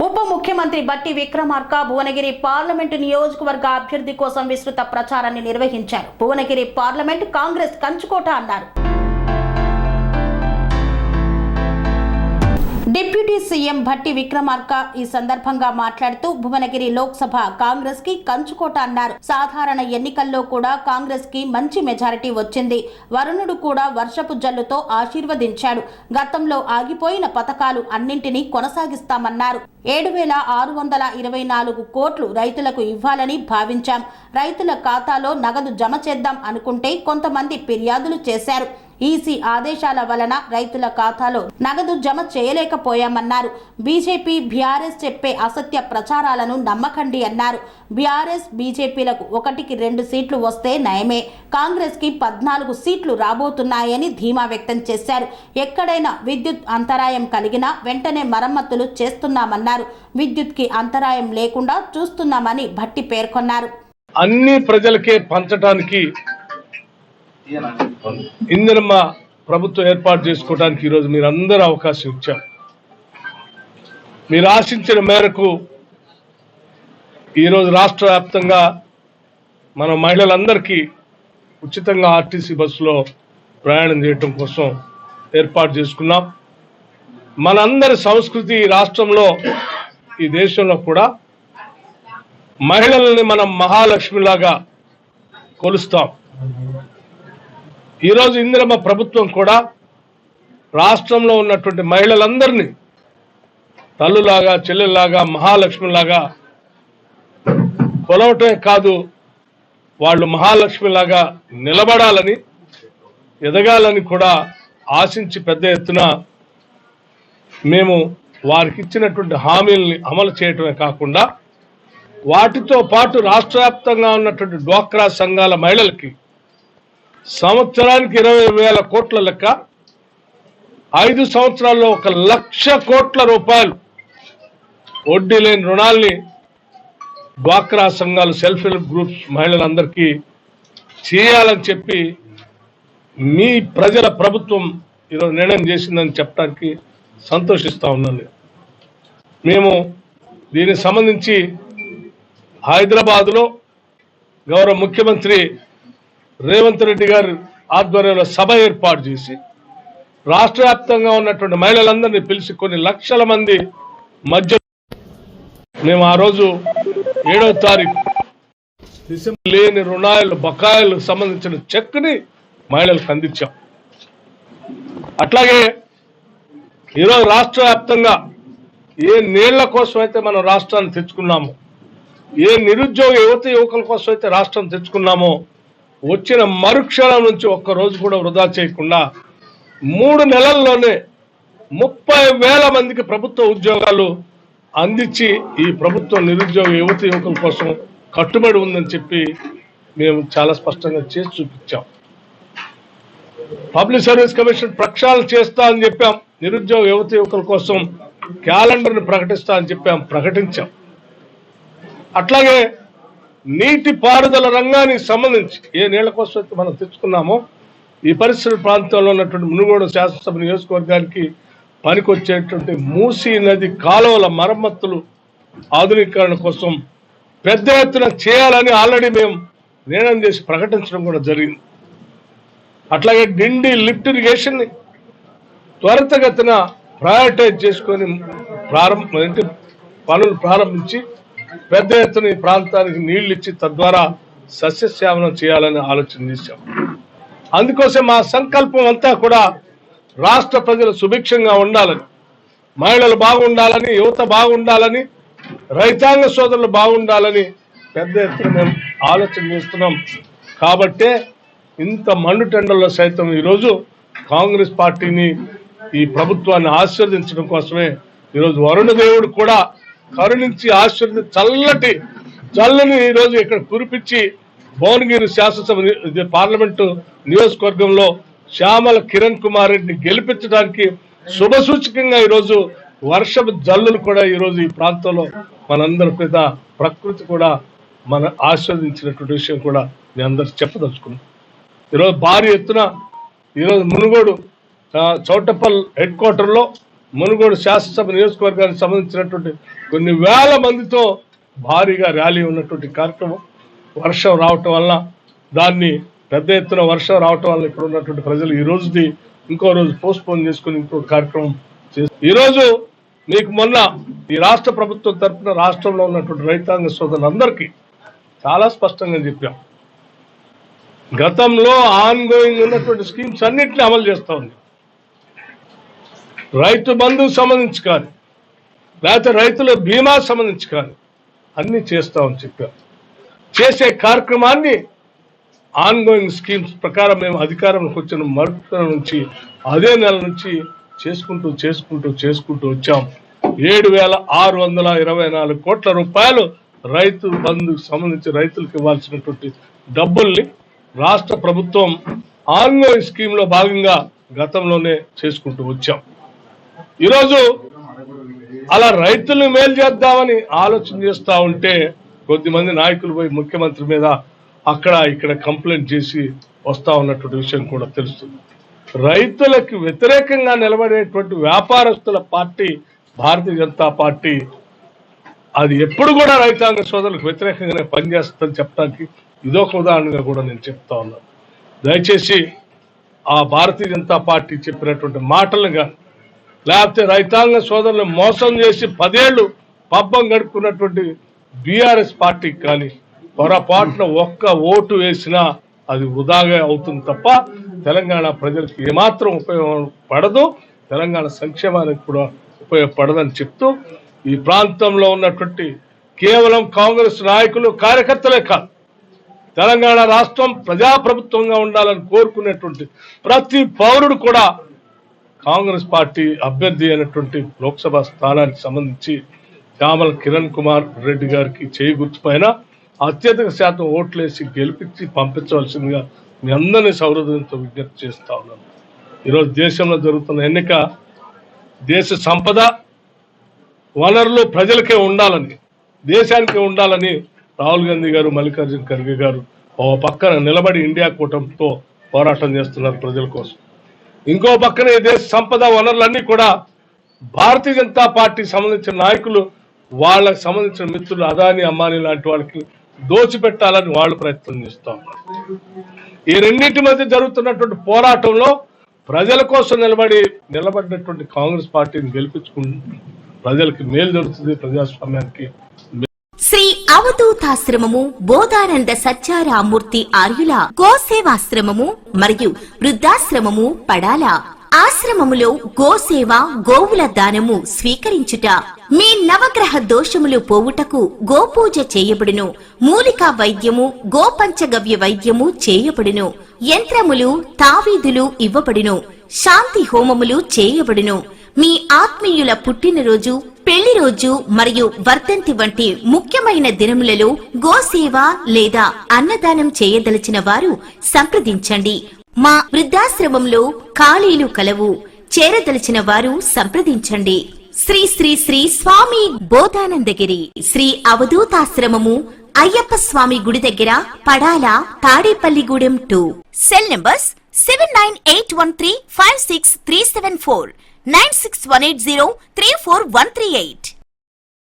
ఉప ముఖ్యమంత్రి బట్టి విక్రమార్క భువనగిరి పార్లమెంటు నియోజకవర్గ అభ్యర్థి కోసం విస్తృత ప్రచారాన్ని నిర్వహించారు. భువనగిరి పార్లమెంటు కాంగ్రెస్ కంచుకోట అన్నారు. డిప్యూటీ సీఎం భట్టి విక్రమార్క ఈ సందర్భంగా మాట్లాడుతూ భువనగిరి లోక్సభ కాంగ్రెస్ కి కంచుకోట అన్నారు. సాధారణ ఎన్నికల్లో కూడా కాంగ్రెస్ కి మంచి మెజారిటీ వచ్చింది. వరుణుడు కూడా వర్షపు జల్లుతో ఆశీర్వదించాడు. గతంలో ఆగిపోయిన పథకాలు అన్నింటినీ కొనసాగిస్తామన్నారు. 7,624 కోట్లు రైతులకు ఇవ్వాలని భావించాం. రైతుల ఖాతాలో నగదు జమ చేద్దాం అనుకుంటే కొంతమంది ఫిర్యాదులు చేశారు. ఈసీ ఆదేశాల వలన రైతుల ఖాతాలో నగదు జమ చేయలేకపోయామన్నారు. బీజేపీ బీఆర్ఎస్ చెప్పే అసత్య ప్రచారాలను నమ్మకండి అన్నారు. బీఆర్ఎస్ బీజేపీలకు 1కి 2 సీట్లు వస్తే నయమే, కాంగ్రెస్ కి 14 సీట్లు రాబోతున్నాయని ధీమా వ్యక్తం చేశారు. ఎక్కడైనా విద్యుత్ అంతరాయం కలిగినా వెంటనే మరమ్మతులు చేస్తున్నామన్నారు. విద్యుత్ కి అంతరాయం లేకుండా చూస్తున్నామని భట్టి పేర్కొన్నారు. అన్ని ప్రజలకే పంచడానికి ఇందిరమ్మ ప్రభుత్వం ఏర్పాటు చేసుకోవడానికి ఈరోజు మీరందరూ అవకాశం ఇచ్చారు. మీరు ఆశించిన మేరకు ఈరోజు రాష్ట్ర వ్యాప్తంగా మన మహిళలందరికీ ఉచితంగా ఆర్టీసీ బస్సులో ప్రయాణం చేయటం కోసం ఏర్పాటు చేసుకున్నాం. మనందరి సంస్కృతి రాష్ట్రంలో ఈ దేశంలో కూడా మహిళల్ని మనం మహాలక్ష్మిలాగా కొలుస్తాం. ఈరోజు ఇందిరమ్మ ప్రభుత్వం కూడా రాష్ట్రంలో ఉన్నటువంటి మహిళలందరినీ తల్లులాగా చెల్లెల్లాగా మహాలక్ష్మిలాగా కొలవటమే కాదు, వాళ్ళు మహాలక్ష్మిలాగా నిలబడాలని ఎదగాలని కూడా ఆశించి పెద్ద ఎత్తున మేము వారికి ఇచ్చినటువంటి హామీల్ని అమలు చేయటమే కాకుండా వాటితో పాటు రాష్ట్ర వ్యాప్తంగా ఉన్నటువంటి డ్వాక్రా సంఘాల మహిళలకి సంవత్సరానికి 20,000 కోట్ల లెక్క 5 సంవత్సరాల్లో 1,00,000 కోట్ల రూపాయలు వడ్డీ లేని రుణాల్ని డ్వాక్రా సంఘాలు సెల్ఫ్ హెల్ప్ గ్రూప్స్ మహిళలందరికీ చేయాలని చెప్పి మీ ప్రజల ప్రభుత్వం ఈరోజు నిర్ణయం చేసిందని చెప్పడానికి సంతోషిస్తా ఉన్నాను. మేము దీనికి సంబంధించి హైదరాబాద్లో గౌరవ ముఖ్యమంత్రి రేవంత్ రెడ్డి గారి ఆధ్వర్యంలో సభ ఏర్పాటు చేసి రాష్ట్ర వ్యాప్తంగా ఉన్నటువంటి మహిళలందరినీ పిలిచి కొన్ని లక్షల మంది మధ్య మేము ఆ రోజు 7వ తారీఖు డిసెంబర్ లేని రుణాలు బకాయిలకు సంబంధించిన చెక్ని మహిళలకు అందించాం. అట్లాగే ఈరోజు రాష్ట్ర వ్యాప్తంగా ఏ నీళ్ల కోసం అయితే మనం రాష్ట్రాన్ని తెచ్చుకున్నామో, ఏ నిరుద్యోగ యువకుల కోసం అయితే రాష్ట్రం తెచ్చుకున్నామో, వచ్చిన మరుక్షణం నుంచి ఒక్కరోజు కూడా వృధా చేయకుండా 3 నెలల్లోనే 30,000 మందికి ప్రభుత్వ ఉద్యోగాలు అందించి ఈ ప్రభుత్వం నిరుద్యోగ యువకుల కోసం కట్టుబడి ఉందని చెప్పి మేము చాలా స్పష్టంగా చేసి చూపించాం. పబ్లిక్ సర్వీస్ కమిషన్ ప్రక్షాళన చేస్తా అని చెప్పాం. నిరుద్యోగ యువకుల కోసం క్యాలెండర్ని ప్రకటిస్తా అని చెప్పాం, ప్రకటించాం. అట్లాగే నీటి పారుదల రంగానికి సంబంధించి ఏ నీళ్ల కోసం అయితే మనం తెచ్చుకున్నామో ఈ పరిసర ప్రాంతంలో ఉన్నటువంటి మునుగోడు శాసనసభ నియోజకవర్గానికి పనికొచ్చేటువంటి మూసీ నది కాలువల మరమ్మతులు ఆధునీకరణ కోసం పెద్ద ఎత్తున చేయాలని ఆల్రెడీ మేము నిర్ణయం చేసి ప్రకటించడం కూడా జరిగింది. అట్లాగే డిండి లిఫ్ట్ ఇరిగేషన్ని త్వరితగతిన ప్రయారిటైజ్ చేసుకొని పనులు ప్రారంభించి పెద్ద ఎత్తున ఈ ప్రాంతానికి నీళ్లు ఇచ్చి తద్వారా సస్యశ్యామలం చేయాలని ఆలోచన చేశాం. అందుకోసం మా సంకల్పం అంతా కూడా రాష్ట్ర ప్రజలు సుభిక్షంగా ఉండాలని, మహిళలు బాగుండాలని, యువత బాగుండాలని, రైతాంగ సోదరులు బాగుండాలని పెద్ద ఎత్తున మేము ఆలోచన చేస్తున్నాం. కాబట్టే ఇంత మండుటెండల్లో సైతం ఈరోజు కాంగ్రెస్ పార్టీని, ఈ ప్రభుత్వాన్ని ఆశీర్వదించడం కోసమే ఈరోజు వరుణదేవుడు కూడా కరుణించి చల్లటి జల్లుని ఈరోజు ఇక్కడ కురిపించి భువనగిరి శాసనసభ పార్లమెంటు నియోజకవర్గంలో శ్యామల కిరణ్ కుమార్ రెడ్డిని గెలిపించడానికి శుభసూచకంగా ఈరోజు వర్షపు జల్లులు కూడా ఈరోజు ఈ ప్రాంతంలో మనందరి మీద ప్రకృతి కూడా మన ఆస్వాదించినటువంటి విషయం కూడా నేను అందరికి చెప్పదలుచుకున్నాను. ఈరోజు భారీ ఎత్తున ఈరోజు మునుగోడు చౌటప్పల్ హెడ్ క్వార్టర్లో మునుగోడు శాసనసభ నియోజకవర్గానికి సంబంధించినటువంటి కొన్ని వేల మందితో భారీగా ర్యాలీ ఉన్నటువంటి కార్యక్రమం. వర్షం రావటం వల్ల దాన్ని పెద్ద ఎత్తున వర్షం రావటం వల్ల ఇక్కడ ఉన్నటువంటి ప్రజలు ఈ రోజుది ఇంకో రోజు పోస్ట్పోన్ చేసుకుని ఇంకో కార్యక్రమం చేస్తారు. ఈరోజు మీకు మొన్న ఈ రాష్ట్ర ప్రభుత్వం తరఫున రాష్ట్రంలో ఉన్నటువంటి రైతాంగ సోదరులందరికీ చాలా స్పష్టంగా చెప్పాం. గతంలో ఆన్ గోయింగ్ ఉన్నటువంటి స్కీమ్స్ అన్నింటినీ అమలు చేస్తూ ఉంది. రైతు బంధుకు సంబంధించి కానీ లేకపోతే రైతుల బీమా సంబంధించి కానీ అన్ని చేస్తామని చెప్పాం. చేసే కార్యక్రమాన్ని ఆన్ గోయింగ్ స్కీమ్స్ ప్రకారం మేము అధికారంలోకి వచ్చిన మరుక్షణం నుంచి అదే నెల నుంచి చేసుకుంటూ వచ్చాం. 7,624 కోట్ల రూపాయలు రైతు బంధుకు సంబంధించి రైతులకు ఇవ్వాల్సినటువంటి డబ్బుల్ని రాష్ట్ర ప్రభుత్వం ఆన్ గోయింగ్ స్కీమ్ లో భాగంగా గతంలోనే చేసుకుంటూ వచ్చాం. ఈరోజు అలా రైతులను మేలు చేద్దామని ఆలోచన చేస్తా ఉంటే కొద్దిమంది నాయకులు పోయి ముఖ్యమంత్రి మీద అక్కడ ఇక్కడ కంప్లైంట్ చేసి వస్తా ఉన్నటువంటి విషయం కూడా తెలుస్తుంది. రైతులకు వ్యతిరేకంగా నిలబడేటువంటి వ్యాపారస్తుల పార్టీ భారతీయ జనతా పార్టీ అది ఎప్పుడు కూడా రైతాంగ సోదరులకు వ్యతిరేకంగానే పనిచేస్తుందని చెప్పడానికి ఇదొక ఉదాహరణగా కూడా నేను చెప్తా ఉన్నాను. దయచేసి ఆ భారతీయ జనతా పార్టీ చెప్పినటువంటి మాటలను కానీ లేకపోతే రైతాంగ సోదరులను మోసం చేసి 10 ఏళ్లు పబ్బం గడుపుకున్నటువంటి బీఆర్ఎస్ పార్టీకి కానీ పొరపాటున ఒక్క ఓటు వేసినా అది వృధాగా అవుతుంది తప్ప తెలంగాణ ప్రజలకు ఏమాత్రం ఉపయోగపడదు, తెలంగాణ సంక్షేమానికి కూడా ఉపయోగపడదని చెప్తూ ఈ ప్రాంతంలో ఉన్నటువంటి కేవలం కాంగ్రెస్ నాయకులు కార్యకర్తలే కాదు, తెలంగాణ రాష్ట్రం ప్రజాప్రభుత్వంగా ఉండాలని కోరుకునేటువంటి ప్రతి పౌరుడు కూడా కాంగ్రెస్ పార్టీ అభ్యర్థి అయినటువంటి లోక్సభ స్థానానికి సంబంధించి చామల కిరణ్ కుమార్ రెడ్డి గారికి చేయి గుర్తుపైన అత్యధిక శాతం ఓట్లేసి గెలిపించి పంపించవలసిందిగా మీ అందరినీ సౌహృదయంతో విజ్ఞప్తి చేస్తా ఉన్నాను. ఈరోజు దేశంలో జరుగుతున్న ఎన్నిక దేశ సంపద వనరులు ప్రజలకే ఉండాలని, దేశానికే ఉండాలని రాహుల్ గాంధీ గారు, మల్లికార్జున ఖర్గే గారు ఓ పక్కన నిలబడి ఇండియా కూటమితో పోరాటం చేస్తున్నారు ప్రజల కోసం. ఇంకో పక్కన ఈ దేశ సంపద వనరులన్నీ కూడా భారతీయ జనతా పార్టీకి సంబంధించిన నాయకులు వాళ్ళకి సంబంధించిన మిత్రులు అదానీ అంబానీ లాంటి వాళ్ళకి దోచిపెట్టాలని వాళ్ళు ప్రయత్నం చేస్తాం. ఈ రెండింటి మధ్య జరుగుతున్నటువంటి పోరాటంలో ప్రజల కోసం నిలబడినటువంటి కాంగ్రెస్ పార్టీని గెలిపించుకుంటూ ప్రజలకి మేలు జరుగుతుంది, ప్రజాస్వామ్యానికి. శ్రీ అవధూతాశ్రమము బోధానంద సత్యారామూర్తి ఆర్యుల గోసేవాశ్రమము మరియు వృద్ధాశ్రమము పడాల. ఆశ్రమములో గోసేవ, గోవుల దానము స్వీకరించుట, మీ నవగ్రహ దోషములు పోవుటకు గోపూజ చేయబడును. మూలికా వైద్యము, గోపంచగవ్య వైద్యము చేయబడును. యంత్రములు, తావీదులు ఇవ్వబడును. శాంతి హోమములు చేయబడును. మీ ఆత్మీయుల పుట్టినరోజు, పెళ్లి రోజు మరియు వర్ధంతి వంటి ముఖ్యమైన దినములలో గోసేవ లేదా అన్నదానం చేయదలిచిన వారు సంప్రదించండి. మా వృద్ధాశ్రమంలో ఖాళీలు కలవు. చేరదలిచిన వారు సంప్రదించండి. శ్రీ శ్రీ శ్రీ స్వామి బోధానందగిరి శ్రీ అవధూతాశ్రమము, అయ్యప్ప స్వామి గుడి దగ్గర, పడాల, తాడేపల్లిగూడెం 2. Cell numbers 7981356374, 9618034 138.